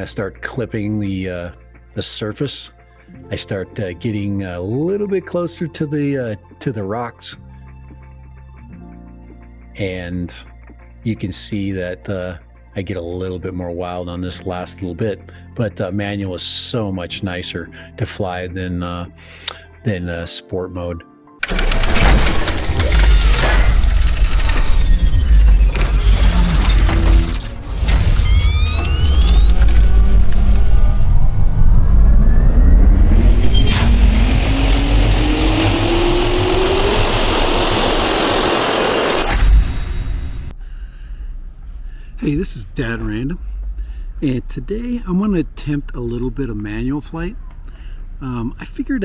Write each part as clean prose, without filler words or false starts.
I start clipping the surface. I start getting a little bit closer to the rocks, and you can see that I get a little bit more wild on this last little bit. But manual is so much nicer to fly than sport mode. Hey, this is Dad Random, and today I'm going to attempt a little bit of manual flight. I figured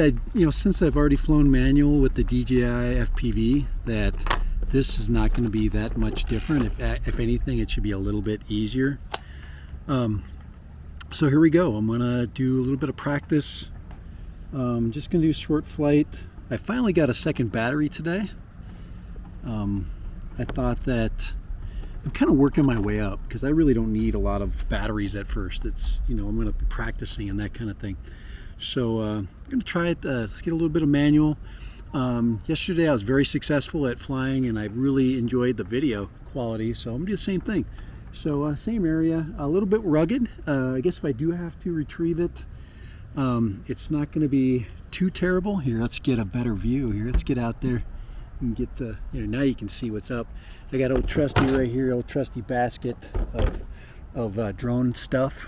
since I've already flown manual with the DJI FPV, that this is not going to be that much different. If anything, it should be a little bit easier. So here we go. I'm going to do a little bit of practice. Just going to do a short flight. I finally got a second battery today. I thought that I'm kind of working my way up because I really don't need a lot of batteries at first. It's, I'm going to be practicing and that kind of thing. So I'm going to try it. Let's get a little bit of manual. Yesterday I was very successful at flying and I really enjoyed the video quality. So I'm going to do the same thing. So same area, a little bit rugged. I guess if I do have to retrieve it, it's not going to be too terrible. Here, let's get a better view here. Let's get out there and get the, now you can see what's up. I got old trusty right here, old trusty basket of drone stuff.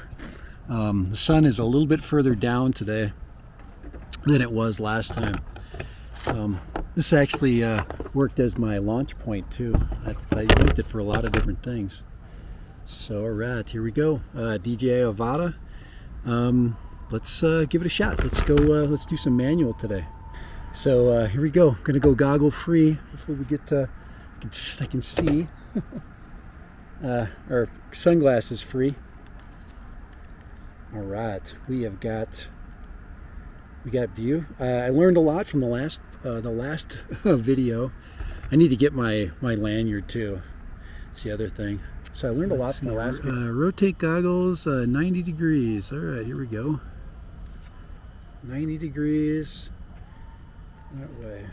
The sun is a little bit further down today than it was last time. This actually worked as my launch point too. I used it for a lot of different things. So all right, here we go. DJI AVATA. Let's give it a shot. Let's go. Let's do some manual today. So here we go. I'm gonna go goggle free. Hopefully we get to, I can see. Our sunglasses free. All right, we got view. I learned a lot from the last video. I need to get my lanyard too. It's the other thing. So I learned a lot from the last video. Rotate goggles 90 degrees. All right, here we go. 90 degrees. That way.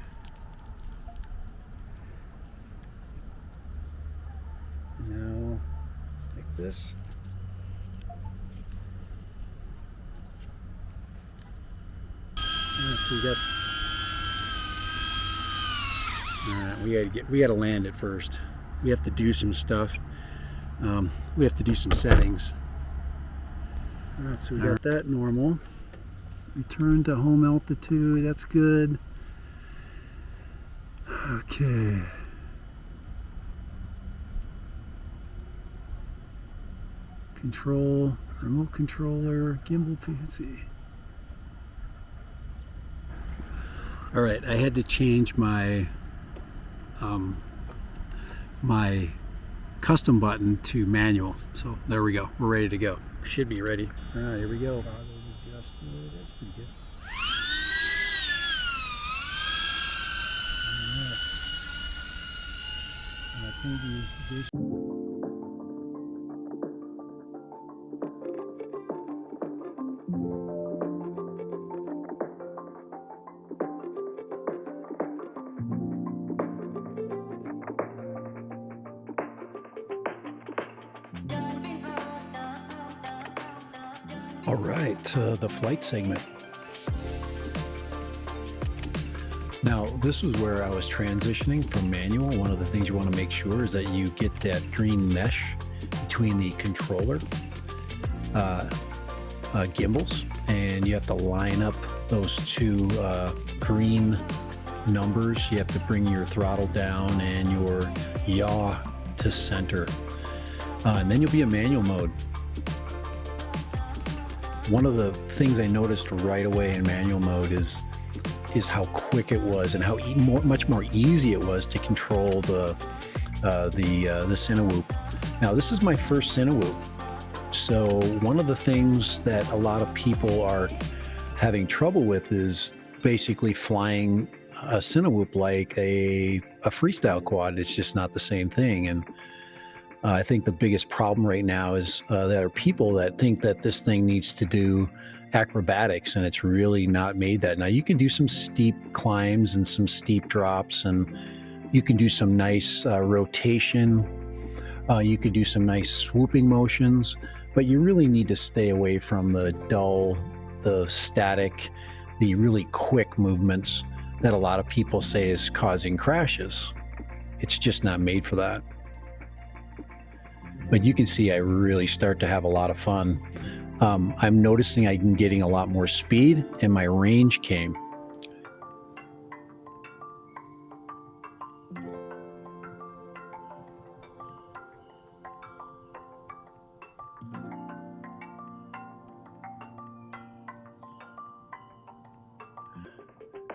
Now, like this. So we gotta land it first. We have to do some stuff. We have to do some settings. All right, so we got that normal. Return to home altitude. That's good. Okay. Control, remote controller, gimbal PC. All right, I had to change my my custom button to manual. So there we go. We're ready to go. Should be ready. All right, here we go. That's pretty good. All right, the flight segment. Now, this is where I was transitioning from manual. One of the things you want to make sure is that you get that green mesh between the controller gimbals, and you have to line up those two green numbers. You have to bring your throttle down and your yaw to center, and then you'll be in manual mode. One of the things I noticed right away in manual mode is how quick it was and how much more easy it was to control the Cinewhoop. Now, this is my first Cinewhoop, so one of the things that a lot of people are having trouble with is basically flying a Cinewhoop like a freestyle quad. It's just not the same thing. And I think the biggest problem right now is there are people that think that this thing needs to do acrobatics, and it's really not made that. Now you can do some steep climbs and some steep drops, and you can do some nice rotation. You can do some nice swooping motions, but you really need to stay away from the dull, the static, the really quick movements that a lot of people say is causing crashes. It's just not made for that. But you can see I really start to have a lot of fun. I'm noticing I'm getting a lot more speed, and my range came.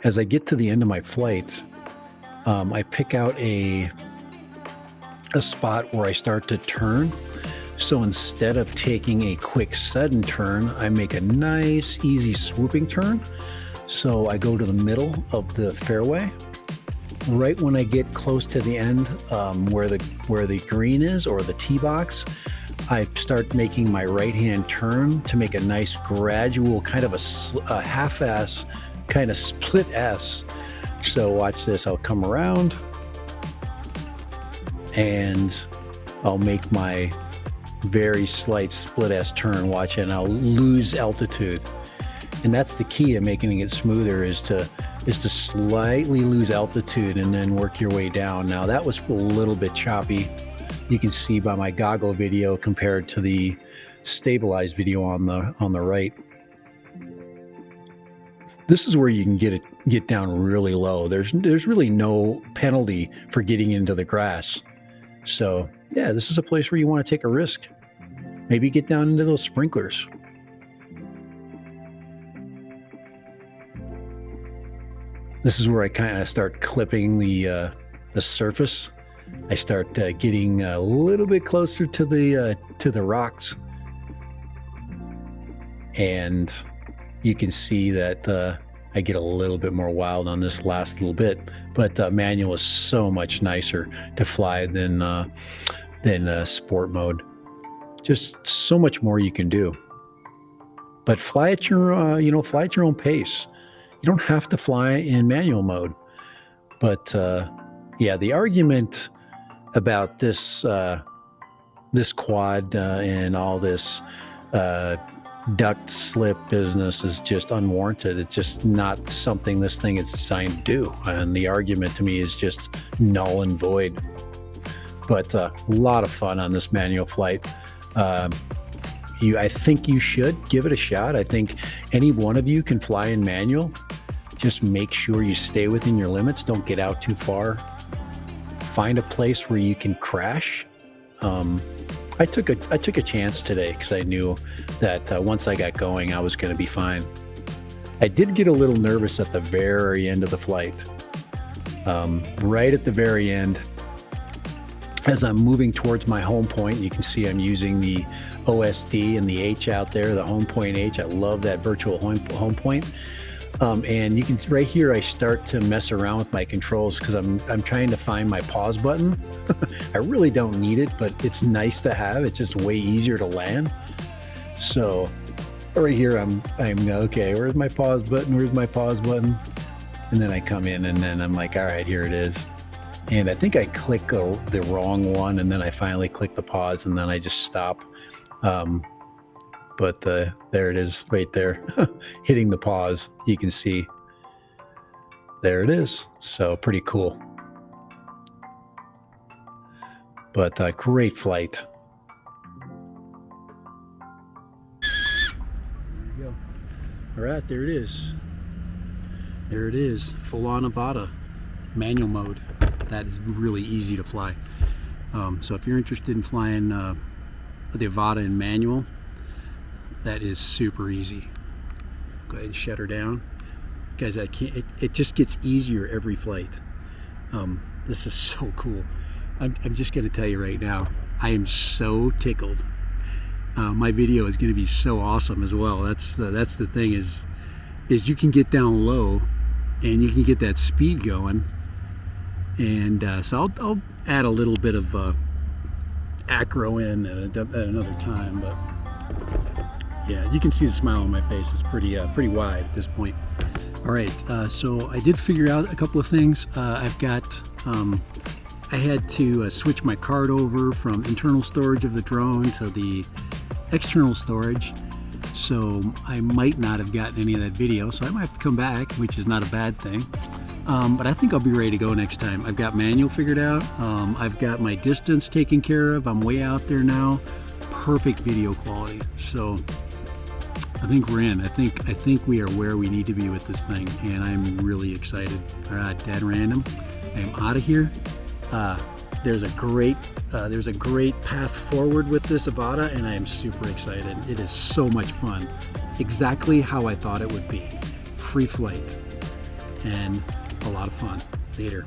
As I get to the end of my flight, I pick out a spot where I start to turn. So instead of taking a quick sudden turn, I make a nice easy swooping turn. So I go to the middle of the fairway. Right when I get close to the end, where the green is, or the tee box, I start making my right hand turn to make a nice gradual kind of a half-ass kind of split S. So watch this, I'll come around and I'll make my very slight split S turn, watch it, and I'll lose altitude. And that's the key to making it smoother, is to slightly lose altitude and then work your way down. Now that was a little bit choppy. You can see by my Goggle video compared to the stabilized video on the right. This is where you can get down really low. There's really no penalty for getting into the grass. So yeah, this is a place where you want to take a risk. Maybe get down into those sprinklers. This is where I kind of start clipping the surface. I start getting a little bit closer to the rocks, and you can see that I get a little bit more wild on this last little bit. But manual is so much nicer to fly than sport mode. Just so much more you can do. But fly at your fly at your own pace. You don't have to fly in manual mode. But yeah, the argument about this quad and all this duct slip business is just unwarranted. It's just not something this thing is designed to do. And the argument to me is just null and void. But a lot of fun on this manual flight. I think you should give it a shot. I think any one of you can fly in manual. Just make sure you stay within your limits. Don't get out too far. Find a place where you can crash. I took a chance today because I knew that once I got going, I was going to be fine. I did get a little nervous at the very end of the flight. Right at the very end, as I'm moving towards my home point, you can see I'm using the OSD and the H out there, the home point H. I love that virtual home point. And you can right here, I start to mess around with my controls because I'm trying to find my pause button. I really don't need it, but it's nice to have. It's just way easier to land. So right here, I'm okay. Where's my pause button? Where's my pause button? And then I come in, and then I'm like, all right, here it is. And I think I click the wrong one, and then I finally click the pause, and then I just stop. But there it is right there, hitting the pause. You can see there it is. So pretty cool. But great flight. There you go. All right, there it is. There it is, full on AVATA, manual mode. That is really easy to fly. So if you're interested in flying the AVATA in manual, that is super easy. Go ahead and shut her down. Guys, I can't, it just gets easier every flight. This is so cool. I'm just gonna tell you right now, I am so tickled. My video is gonna be so awesome as well. That's the thing is you can get down low and you can get that speed going. And so I'll add a little bit of ACRO in at another time, but yeah, you can see the smile on my face is pretty wide at this point. All right, so I did figure out a couple of things. I had to switch my card over from internal storage of the drone to the external storage, so I might not have gotten any of that video, so I might have to come back, which is not a bad thing. But I think I'll be ready to go next time. I've got manual figured out. I've got my distance taken care of. I'm way out there now. Perfect video quality. So I think we're in. I think we are where we need to be with this thing, and I'm really excited. Dead random. I'm out of here. There's a great path forward with this AVATA, and I am super excited. It is so much fun. Exactly how I thought it would be. Free flight and a lot of fun. Later.